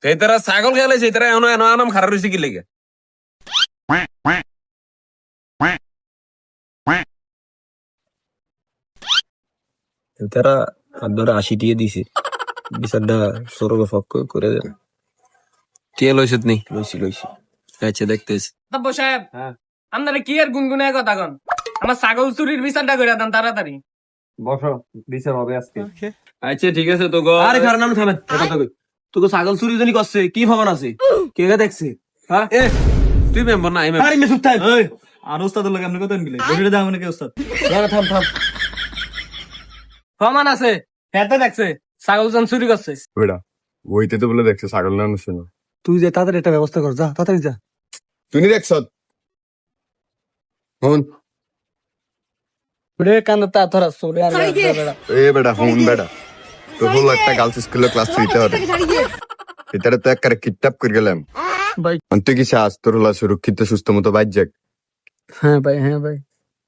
সেই তারা ছাগল খেলে সেই তারা এনো এনো আনাম খারাপ হয়েছে কি লেগে তারা আপনারা 80 দিয়ে দিছে বিচারটা সরবে ফক করে দেন কে লইছত নি লইছি আচ্ছা দেখতেছি আব্বু সাহেব আপনারা কি আর গুনগুনায় কথা কন আমার ছাগল চুরির বিচারটা করে দেন তাড়াতাড়ি। বসো, বিচার হবে আজকে। আচ্ছা ঠিক আছে তো গো আরে কারণ নাম থামেন কথা কই তোকে ছাগল চুরি জানি করছে কি খবর আছে কে কে দেখছে হ্যাঁ এ তুই মেম্বার না আমি আরে মেসুক থাক এই আর ওস্তাদের লাগে আপনি কত গেলে বডিটা দাও মানে কি ওস্তাদ? থাম প্রমাণ আছে হেতে দেখছে ছাগল জন চুরি করছে। বেটা বইতে তো বলে দেখছে ছাগল না শোনো তুই যে তাড়াতাড়ি একটা ব্যবস্থা কর যা তাড়াতাড়ি যা তুই দেখছ হুন রে কান তা ধরা চলে আর এ বেটা হুন বেটা তোর হলো একটা গার্লস স্কুলে ক্লাস 3 তে হবে এটারে তো একবারে কিডন্যাপ করে গেলাম ভাই। তুই কি চাস তোর হলো সুরক্ষিত সুস্থ মতো বাইর যাক? হ্যাঁ ভাই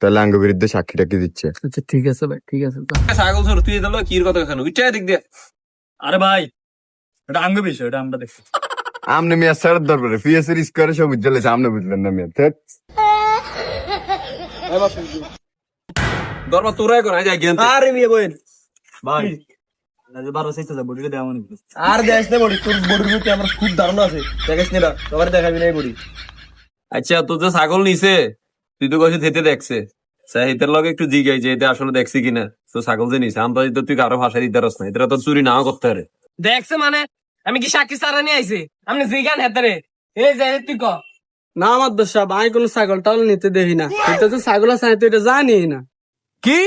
তাহলে আঙ্গ বিরুদ্ধে সাক্ষীটা কি দিচ্ছে? আচ্ছা ঠিক আছে ভাই ঠিক আছে। ছাগল চোর তুই দিল কির কথা কেন উইটা দিক দে আরে ভাই, এটা আঙ্গ বিষয়, এটা আমরা দেখছি। আমনে মিয়া স্যার দরবারে পিএসসি স্কোয়ারে সব বুঝলে সামনে বুঝলেন না মিয়া ধ্যাৎ। দরবার তোরাই কর যাই জ্ঞান আরে মিয়া বইন ভাই আজ 12 সাইজ আছে, বডিটা দাও মানে কি? আর দেখ না বড়ি তোর বডির মধ্যে আমার খুব ধারণা আছে দেখিস না তোমার দেখাবি না বড়ি আচ্ছা তোর যে ছাগল নিছে তুই তো কইছিস হেতে দেখছে হেতের লগে একটু জিগাই যে এটা আসলে দেখছি কিনা তো ছাগল যে নিছে আমি তো তুই কারো ভাষা দিতে পারস না এটা তো চুরি নাও করতে পারে দেখছে মানে আমি কি সাক্ষী সারা নিয়ে আইছি আপনি জিগান হেতারে এই যে তুই ক না আমার দোষ আমি কোনো ছাগল টাগল নিতে দেখি না এটা তো ছাগল আছে তুই এটা জানি না কি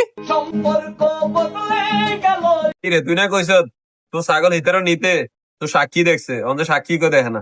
রে তুই না কইছ তোর ছাগল হিতারও নিতে তো সাক্ষী দেখছে অন্য সাক্ষী কো দেখে না